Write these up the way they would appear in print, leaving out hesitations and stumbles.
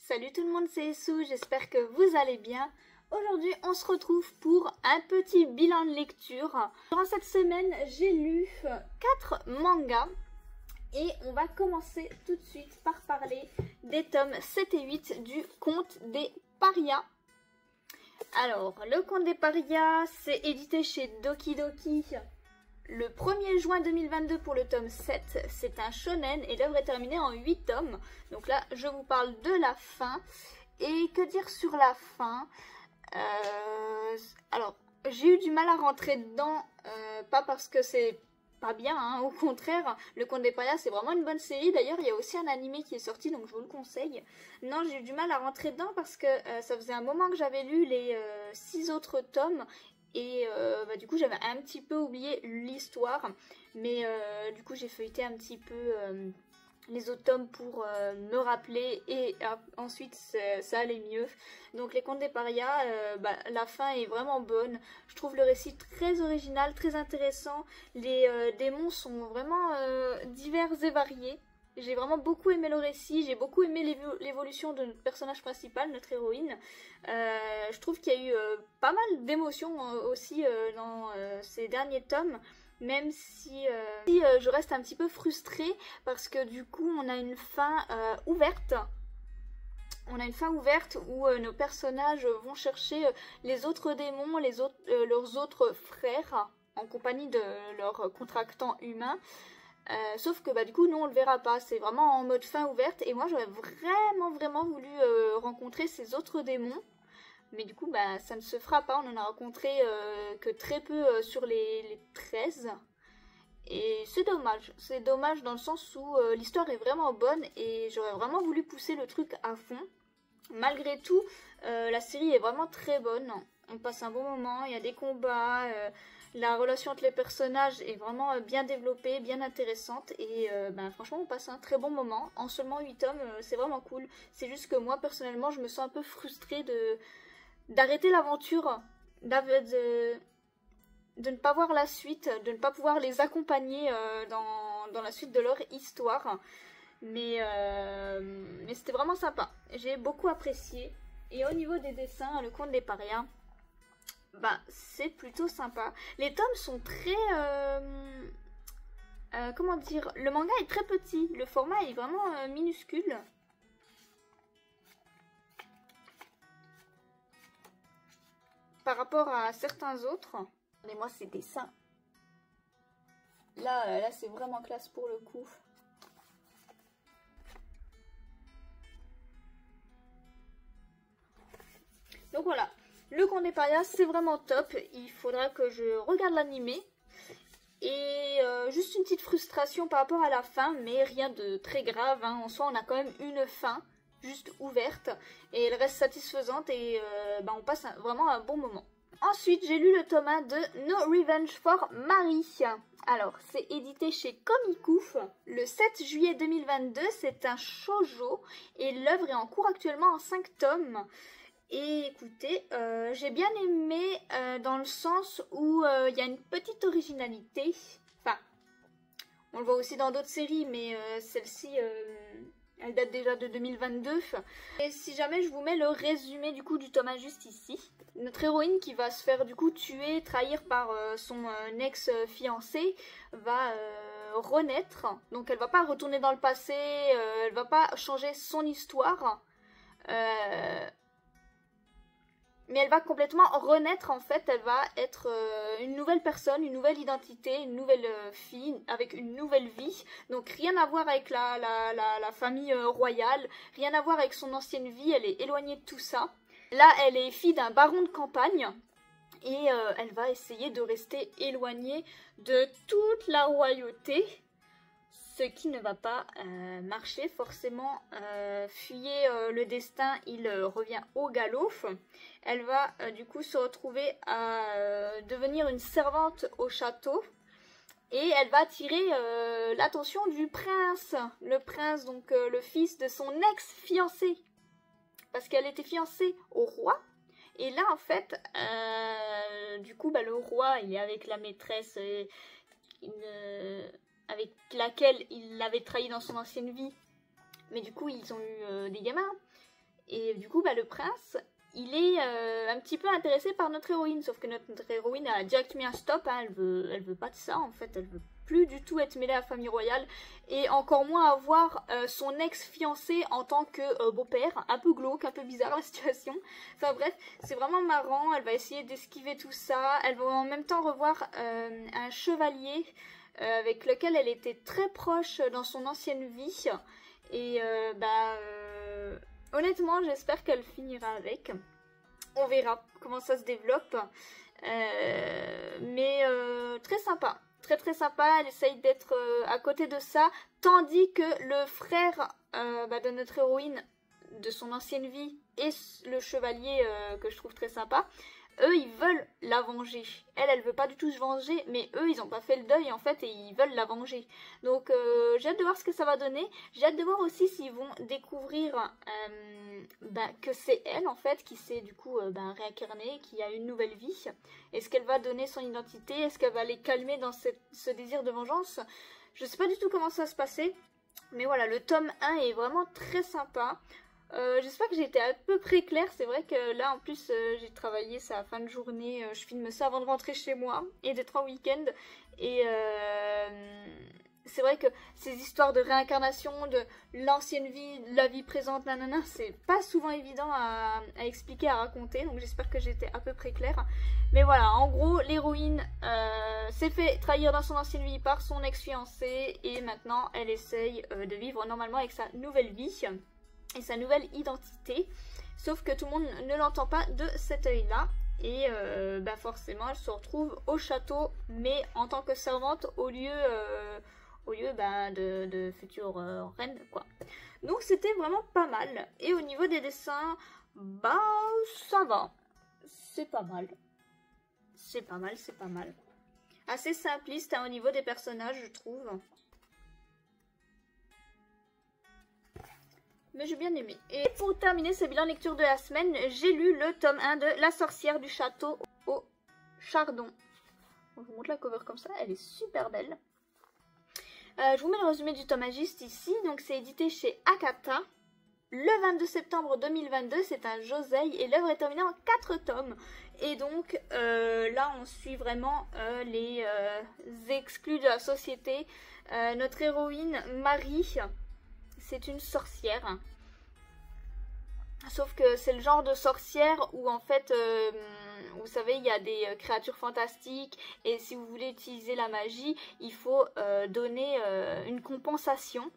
Salut tout le monde, c'est Essou, j'espère que vous allez bien. Aujourd'hui, on se retrouve pour un petit bilan de lecture. Durant cette semaine, j'ai lu 4 mangas et on va commencer tout de suite par parler des tomes 7 et 8 du Conte des Parias. Alors, le Conte des Parias, c'est édité chez Doki Doki le 1er juin 2022 pour le tome 7. C'est un shonen et l'œuvre est terminée en 8 tomes. Donc là, je vous parle de la fin. Et que dire sur la fin? Alors, j'ai eu du mal à rentrer dedans, pas parce que c'est pas bien, hein, au contraire, le Conte des Parias c'est vraiment une bonne série. D'ailleurs, il y a aussi un animé qui est sorti, donc je vous le conseille. Non, j'ai eu du mal à rentrer dedans parce que ça faisait un moment que j'avais lu les 6 autres tomes. Et du coup j'avais un petit peu oublié l'histoire, mais du coup j'ai feuilleté un petit peu les autres tomes pour me rappeler et ensuite ça allait mieux. Donc les Contes des Parias, la fin est vraiment bonne. Je trouve le récit très original, très intéressant. Les démons sont vraiment divers et variés. J'ai vraiment beaucoup aimé le récit, j'ai beaucoup aimé l'évolution de notre personnage principal, notre héroïne. Je trouve qu'il y a eu pas mal d'émotions aussi dans ces derniers tomes, même si je reste un petit peu frustrée parce que du coup on a une fin ouverte. On a une fin ouverte où nos personnages vont chercher les autres démons, leurs autres frères, en compagnie de leurs contractants humains. Sauf que du coup nous on le verra pas, c'est vraiment en mode fin ouverte et moi j'aurais vraiment voulu rencontrer ces autres démons, mais du coup ça ne se fera pas, on en a rencontré que très peu sur les 13 et c'est dommage dans le sens où l'histoire est vraiment bonne et j'aurais vraiment voulu pousser le truc à fond. Malgré tout la série est vraiment très bonne, on passe un bon moment, il y a des combats, la relation entre les personnages est vraiment bien développée, bien intéressante et franchement on passe un très bon moment. En seulement 8 tomes, c'est vraiment cool. C'est juste que moi personnellement je me sens un peu frustrée d'arrêter l'aventure, de ne pas voir la suite, de ne pas pouvoir les accompagner dans la suite de leur histoire. Mais c'était vraiment sympa, j'ai beaucoup apprécié. Et au niveau des dessins, le Conte des Parias, c'est plutôt sympa. Les tomes sont très... comment dire? Le manga est très petit. Le format est vraiment minuscule. Par rapport à certains autres. Regardez-moi ces dessins. Là c'est vraiment classe pour le coup. Donc voilà. Le Conte des Parias, c'est vraiment top. Il faudra que je regarde l'animé. Et juste une petite frustration par rapport à la fin, mais rien de très grave. Hein. En soi, on a quand même une fin, juste ouverte. Et elle reste satisfaisante et on passe vraiment un bon moment. Ensuite, j'ai lu le tome 1 de No Revenge for Mary. Alors, c'est édité chez Komiku le 7 juillet 2022. C'est un shoujo et l'œuvre est en cours actuellement en 5 tomes. Et écoutez, j'ai bien aimé dans le sens où il y a une petite originalité. Enfin, on le voit aussi dans d'autres séries, mais celle-ci, elle date déjà de 2022. Et si jamais je vous mets le résumé du coup du tome 1 juste ici. Notre héroïne qui va se faire du coup tuer, trahir par son ex-fiancé, va renaître. Donc elle va pas retourner dans le passé, elle va pas changer son histoire. Mais elle va complètement renaître en fait, elle va être une nouvelle personne, une nouvelle identité, une nouvelle fille avec une nouvelle vie. Donc rien à voir avec la famille royale, rien à voir avec son ancienne vie, elle est éloignée de tout ça. Là elle est fille d'un baron de campagne et elle va essayer de rester éloignée de toute la royauté. Ce qui ne va pas marcher, forcément, fuyez le destin, il revient au galop. Elle va du coup se retrouver à devenir une servante au château et elle va attirer l'attention du prince. Le prince, donc le fils de son ex-fiancé, parce qu'elle était fiancée au roi. Et là en fait, du coup le roi il est avec la maîtresse avec laquelle il l'avait trahi dans son ancienne vie. Mais du coup, ils ont eu des gamins. Et du coup, bah, le prince, il est un petit peu intéressé par notre héroïne, sauf que notre héroïne a direct mis un stop, hein, elle veut pas de ça en fait, elle veut plus du tout être mêlée à la famille royale, et encore moins avoir son ex-fiancé en tant que beau-père, un peu glauque, un peu bizarre la situation. Enfin bref, c'est vraiment marrant, elle va essayer d'esquiver tout ça, elle va en même temps revoir un chevalier avec lequel elle était très proche dans son ancienne vie, et honnêtement, j'espère qu'elle finira avec. On verra comment ça se développe. Mais très sympa. Très très sympa. Elle essaye d'être à côté de ça. Tandis que le frère de notre héroïne, de son ancienne vie, et le chevalier que je trouve très sympa, eux, ils veulent la venger. Elle veut pas du tout se venger, mais eux, ils ont pas fait le deuil, en fait, et ils veulent la venger. Donc, j'ai hâte de voir ce que ça va donner. J'ai hâte de voir aussi s'ils vont découvrir que c'est elle, en fait, qui s'est, du coup, réincarnée, qui a une nouvelle vie. Est-ce qu'elle va donner son identité? Est-ce qu'elle va les calmer dans ce désir de vengeance? Je sais pas du tout comment ça va se passer. Mais voilà, le tome 1 est vraiment très sympa. J'espère que j'ai été à peu près claire. C'est vrai que là en plus j'ai travaillé, c'est à fin de journée, je filme ça avant de rentrer chez moi et d'être en week-end, et c'est vrai que ces histoires de réincarnation, de l'ancienne vie, de la vie présente, nanana, c'est pas souvent évident à expliquer, à raconter, donc j'espère que j'étais à peu près claire. Mais voilà, en gros, l'héroïne s'est fait trahir dans son ancienne vie par son ex-fiancé, et maintenant elle essaye de vivre normalement avec sa nouvelle vie et sa nouvelle identité, sauf que tout le monde ne l'entend pas de cet œil-là, et forcément elle se retrouve au château, mais en tant que servante au lieu de future reine, quoi. Donc c'était vraiment pas mal, et au niveau des dessins, ça va, c'est pas mal, c'est pas mal, c'est pas mal. Assez simpliste hein, au niveau des personnages, je trouve. Mais j'ai bien aimé. Et pour terminer ce bilan lecture de la semaine, j'ai lu le tome 1 de La sorcière du château au chardon. Je vous montre la cover comme ça, elle est super belle. Je vous mets le résumé du tome juste ici. Donc c'est édité chez Akata. Le 22 septembre 2022, c'est un josei et l'œuvre est terminée en 4 tomes. Et donc là on suit vraiment les exclus de la société. Notre héroïne Marie, c'est une sorcière. Sauf que c'est le genre de sorcière où en fait, vous savez, il y a des créatures fantastiques et si vous voulez utiliser la magie, il faut donner une compensation.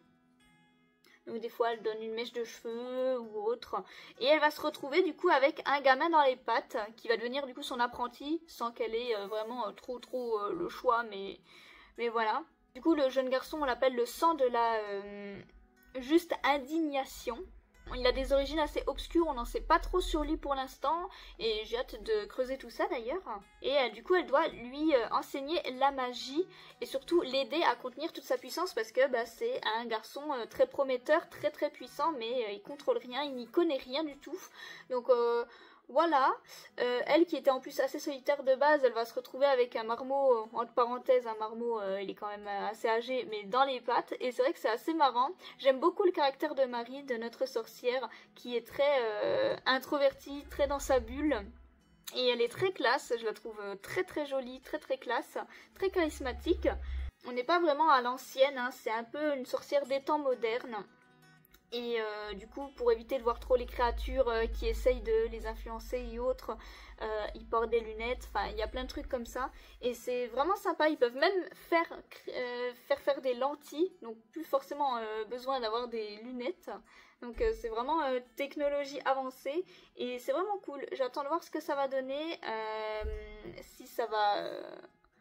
Donc des fois elle donne une mèche de cheveux ou autre. Et elle va se retrouver du coup avec un gamin dans les pattes qui va devenir du coup son apprenti sans qu'elle ait vraiment trop le choix, mais voilà. Du coup le jeune garçon on l'appelle le sang de la juste indignation. Il a des origines assez obscures, on n'en sait pas trop sur lui pour l'instant, et j'ai hâte de creuser tout ça d'ailleurs. Et du coup elle doit lui enseigner la magie, et surtout l'aider à contenir toute sa puissance, parce que c'est un garçon très prometteur, très puissant, mais il contrôle rien, il n'y connaît rien du tout. Donc voilà, elle qui était en plus assez solitaire de base, elle va se retrouver avec un marmot, entre parenthèses, un marmot, il est quand même assez âgé, mais dans les pattes, et c'est vrai que c'est assez marrant. J'aime beaucoup le caractère de Marie, de notre sorcière, qui est très introvertie, très dans sa bulle, et elle est très classe, je la trouve très jolie, très classe, très charismatique. On n'est pas vraiment à l'ancienne, hein, c'est un peu une sorcière des temps modernes. Et du coup, pour éviter de voir trop les créatures qui essayent de les influencer et autres, ils portent des lunettes, enfin il y a plein de trucs comme ça. Et c'est vraiment sympa, ils peuvent même faire des lentilles, donc plus forcément besoin d'avoir des lunettes. Donc c'est vraiment technologie avancée et c'est vraiment cool. J'attends de voir ce que ça va donner, si ça va...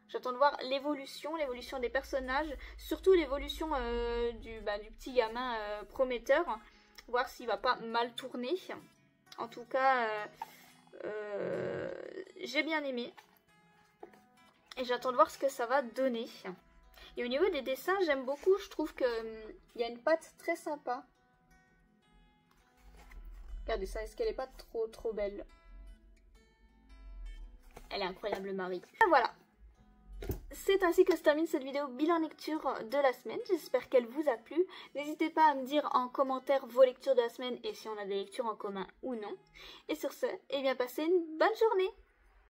J'attends de voir l'évolution des personnages, surtout l'évolution du petit gamin prometteur, voir s'il va pas mal tourner. En tout cas, j'ai bien aimé. Et j'attends de voir ce que ça va donner. Et au niveau des dessins, j'aime beaucoup, je trouve qu'il y a une patte très sympa. Regardez ça, est-ce qu'elle est pas trop belle? Elle est incroyable, Marie. Voilà. c'est ainsi que se termine cette vidéo bilan lecture de la semaine. J'espère qu'elle vous a plu. N'hésitez pas à me dire en commentaire vos lectures de la semaine et si on a des lectures en commun ou non. Et sur ce, eh bien passez une bonne journée.